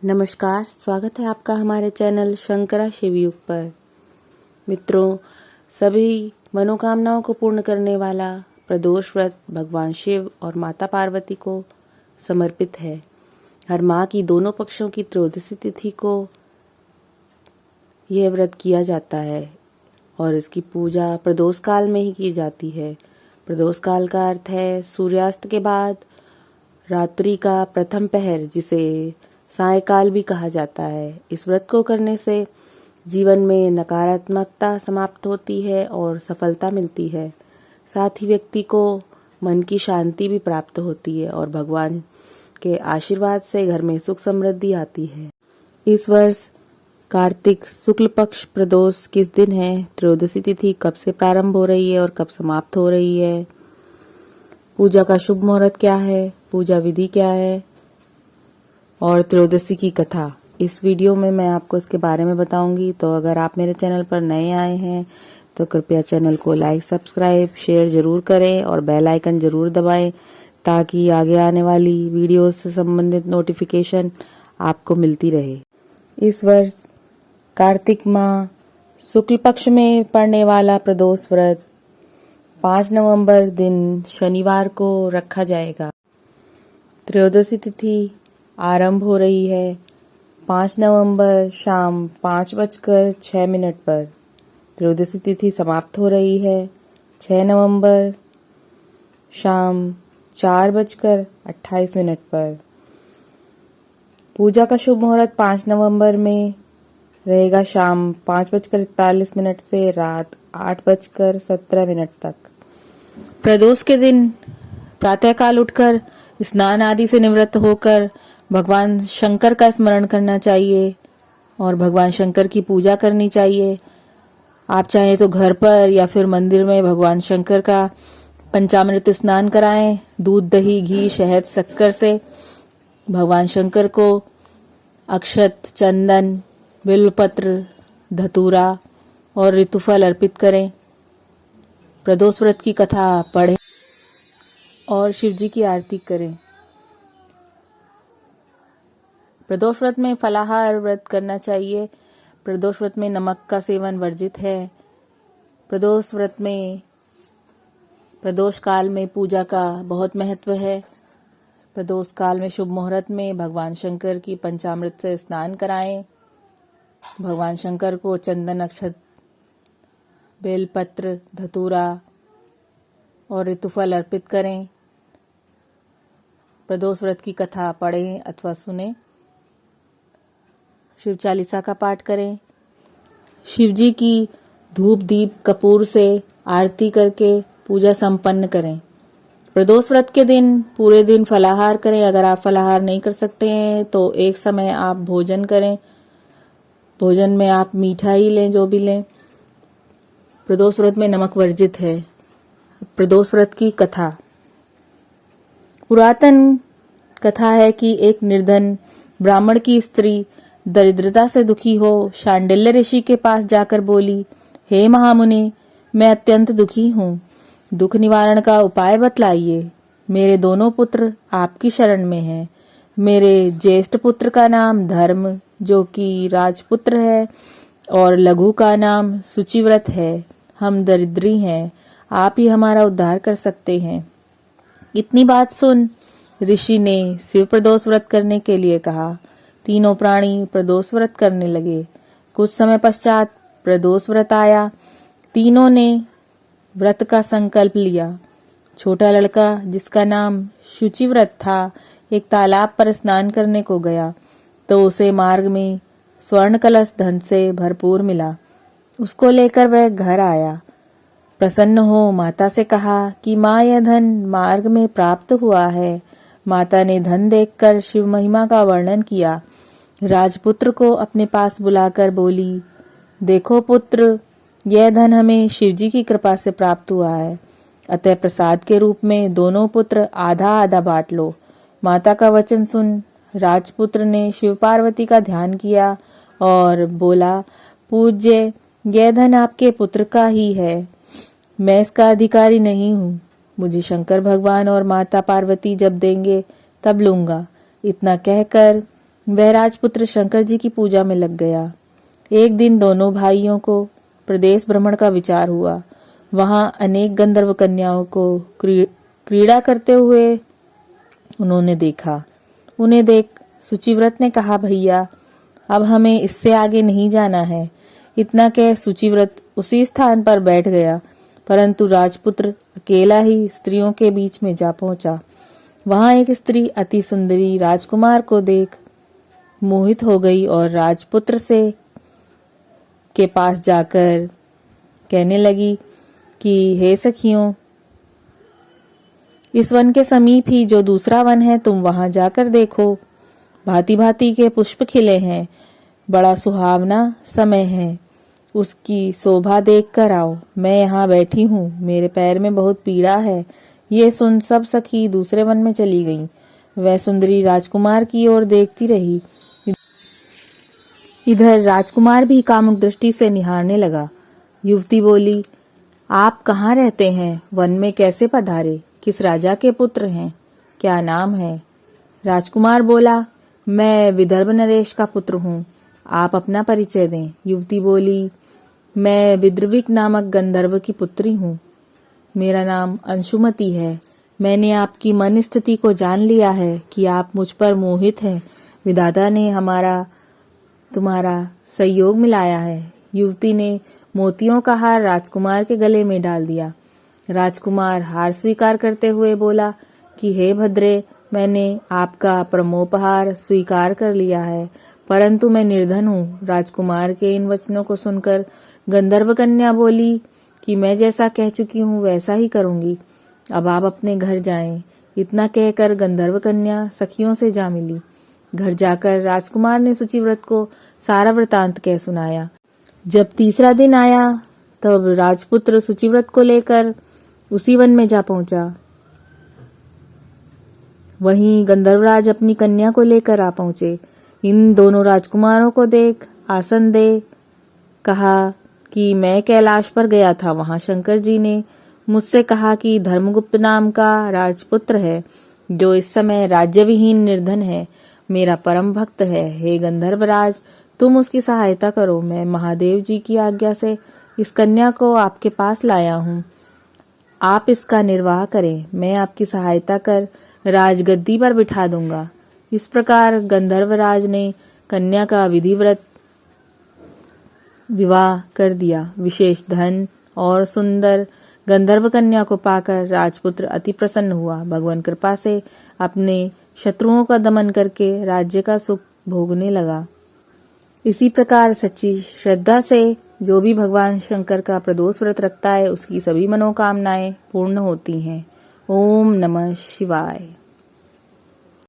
नमस्कार, स्वागत है आपका हमारे चैनल शंकरा शिवयुग पर। मित्रों, सभी मनोकामनाओं को पूर्ण करने वाला प्रदोष व्रत भगवान शिव और माता पार्वती को समर्पित है। हर माह की दोनों पक्षों की त्रयोदशी तिथि को यह व्रत किया जाता है और इसकी पूजा प्रदोष काल में ही की जाती है। प्रदोष काल का अर्थ है सूर्यास्त के बाद रात्रि का प्रथम पहर, जिसे सायकाल भी कहा जाता है। इस व्रत को करने से जीवन में नकारात्मकता समाप्त होती है और सफलता मिलती है। साथ ही व्यक्ति को मन की शांति भी प्राप्त होती है और भगवान के आशीर्वाद से घर में सुख समृद्धि आती है। इस वर्ष कार्तिक शुक्ल पक्ष प्रदोष किस दिन है? त्रयोदशी तिथि कब से प्रारंभ हो रही है और कब समाप्त हो रही है? पूजा का शुभ मुहूर्त क्या है? पूजा विधि क्या है? और त्रयोदशी की कथा इस वीडियो में मैं आपको इसके बारे में बताऊंगी। तो अगर आप मेरे चैनल पर नए आए हैं तो कृपया चैनल को लाइक, सब्सक्राइब, शेयर जरूर करें और बेल आइकन जरूर दबाएं ताकि आगे आने वाली वीडियो से संबंधित नोटिफिकेशन आपको मिलती रहे। इस वर्ष कार्तिक माह शुक्ल पक्ष में पड़ने वाला प्रदोष व्रत 5 नवंबर दिन शनिवार को रखा जाएगा। त्रयोदशी तिथि आरंभ हो रही है 5 नवंबर शाम 5:06 पर। त्रयोदशी तिथि समाप्त हो रही है 6 नवंबर शाम 4:28 पर। पूजा का शुभ मुहूर्त 5 नवंबर में रहेगा शाम 5:41 से रात 8:17 तक। प्रदोष के दिन प्रातःकाल उठकर स्नान आदि से निवृत्त होकर भगवान शंकर का स्मरण करना चाहिए और भगवान शंकर की पूजा करनी चाहिए। आप चाहें तो घर पर या फिर मंदिर में भगवान शंकर का पंचामृत स्नान कराएं। दूध, दही, घी, शहद, शक्कर से भगवान शंकर को अक्षत, चंदन, बिल्वपत्र, धतूरा और ऋतुफल अर्पित करें। प्रदोष व्रत की कथा पढ़ें और शिवजी की आरती करें। प्रदोष व्रत में फलाहार व्रत करना चाहिए। प्रदोष व्रत में नमक का सेवन वर्जित है। प्रदोष व्रत में प्रदोष काल में पूजा का बहुत महत्व है। प्रदोष काल में शुभ मुहूर्त में भगवान शंकर की पंचामृत से स्नान कराएं। भगवान शंकर को चंदन, अक्षत, बेलपत्र, धतूरा और ऋतुफल अर्पित करें। प्रदोष व्रत की कथा पढ़ें अथवा सुने। शिव चालीसा का पाठ करें। शिव जी की धूप, दीप, कपूर से आरती करके पूजा संपन्न करें। प्रदोष व्रत के दिन पूरे दिन फलाहार करें। अगर आप फलाहार नहीं कर सकते हैं तो एक समय आप भोजन करें। भोजन में आप मीठा ही लें, जो भी लें। प्रदोष व्रत में नमक वर्जित है। प्रदोष व्रत की कथा पुरातन कथा है कि एक निर्धन ब्राह्मण की स्त्री दरिद्रता से दुखी हो शांडिल्य ऋषि के पास जाकर बोली, हे महामुनि, मैं अत्यंत दुखी हूँ। दुख निवारण का उपाय बतलाइए। मेरे दोनों पुत्र आपकी शरण में हैं। मेरे ज्येष्ठ पुत्र का नाम धर्म, जो कि राजपुत्र है, और लघु का नाम शुचिव्रत है। हम दरिद्री हैं, आप ही हमारा उद्धार कर सकते हैं। इतनी बात सुन ऋषि ने शिव प्रदोष व्रत करने के लिए कहा। तीनों प्राणी प्रदोष व्रत करने लगे। कुछ समय पश्चात प्रदोष व्रत आया। तीनों ने व्रत का संकल्प लिया। छोटा लड़का, जिसका नाम शुचिव्रत था, एक तालाब पर स्नान करने को गया तो उसे मार्ग में स्वर्ण कलश धन से भरपूर मिला। उसको लेकर वह घर आया। प्रसन्न हो माता से कहा कि माँ, यह धन मार्ग में प्राप्त हुआ है। माता ने धन देखकर शिव महिमा का वर्णन किया। राजपुत्र को अपने पास बुलाकर बोली, देखो पुत्र, यह धन हमें शिवजी की कृपा से प्राप्त हुआ है। अतः प्रसाद के रूप में दोनों पुत्र आधा आधा बांट लो। माता का वचन सुन राजपुत्र ने शिव पार्वती का ध्यान किया और बोला, पूज्य, यह धन आपके पुत्र का ही है। मैं इसका अधिकारी नहीं हूँ। मुझे शंकर भगवान और माता पार्वती जब देंगे तब लूंगा। इतना कहकर वह राजपुत्र शंकर जी की पूजा में लग गया। एक दिन दोनों भाइयों को प्रदेश भ्रमण का विचार हुआ। वहां अनेक गंधर्व कन्याओं को क्रीड़ा करते हुए उन्होंने देखा। उन्हें देख सुचिव्रत ने कहा, भैया अब हमें इससे आगे नहीं जाना है। इतना कह सुचिव्रत उसी स्थान पर बैठ गया, परंतु राजपुत्र अकेला ही स्त्रियों के बीच में जा पहुंचा। वहां एक स्त्री अति सुंदरी राजकुमार को देख मोहित हो गई और राजपुत्र से के पास जाकर कहने लगी कि हे सखियों, इस वन के समीप ही जो दूसरा वन है तुम वहां जाकर देखो। भांति भांति के पुष्प खिले हैं, बड़ा सुहावना समय है, उसकी शोभा देख कर आओ। मैं यहाँ बैठी हूँ, मेरे पैर में बहुत पीड़ा है। ये सुन सब सखी दूसरे वन में चली गईं। वह सुंदरी राजकुमार की ओर देखती रही। इधर राजकुमार भी कामुक दृष्टि से निहारने लगा। युवती बोली, आप कहाँ रहते हैं? वन में कैसे पधारे? किस राजा के पुत्र हैं? क्या नाम है? राजकुमार बोला, मैं विदर्भ नरेश का पुत्र हूँ। आप अपना परिचय दें। युवती बोली, मैं विद्रविक नामक गंधर्व की पुत्री हूँ। मेरा नाम अंशुमती है। मैंने आपकी मन स्थिति को जान लिया है कि आप मुझ पर मोहित हैं। विधाता ने तुम्हारा सहयोग मिलाया है। युवती ने मोतियों का हार राजकुमार के गले में डाल दिया। राजकुमार हार स्वीकार करते हुए बोला कि हे भद्रे, मैंने आपका परमोपहार स्वीकार कर लिया है, परंतु मैं निर्धन हूँ। राजकुमार के इन वचनों को सुनकर गंधर्व कन्या बोली कि मैं जैसा कह चुकी हूँ वैसा ही करूंगी। अब आप अपने घर जाएं। इतना कहकर गंधर्व कन्या सखियों से जा मिली। घर जाकर राजकुमार ने सुचिव्रत को सारा वृतांत कह सुनाया। जब तीसरा दिन आया तब राजपुत्र सुचिव्रत को लेकर उसी वन में जा पहुंचा। वहीं गंधर्वराज अपनी कन्या को लेकर आ पहुंचे। इन दोनों राजकुमारों को देख आसन दे कहा कि मैं कैलाश पर गया था। वहां शंकर जी ने मुझसे कहा कि धर्मगुप्त नाम का राजपुत्र है जो इस समय राज्यविहीन निर्धन है, मेरा परम भक्त है। हे गंधर्वराज, तुम उसकी सहायता करो। मैं महादेव जी की आज्ञा से इस कन्या को आपके पास लाया हूँ। आप इसका निर्वाह करें। मैं आपकी सहायता कर राजगद्दी पर बिठा दूंगा। इस प्रकार गंधर्वराज ने कन्या का विधिवत विवाह कर दिया। विशेष धन और सुंदर गंधर्व कन्या को पाकर राजपुत्र अति प्रसन्न हुआ। भगवान कृपा से अपने शत्रुओं का दमन करके राज्य का सुख भोगने लगा। इसी प्रकार सच्ची श्रद्धा से जो भी भगवान शंकर का प्रदोष व्रत रखता है उसकी सभी मनोकामनाएं पूर्ण होती हैं। ओम नमः शिवाय।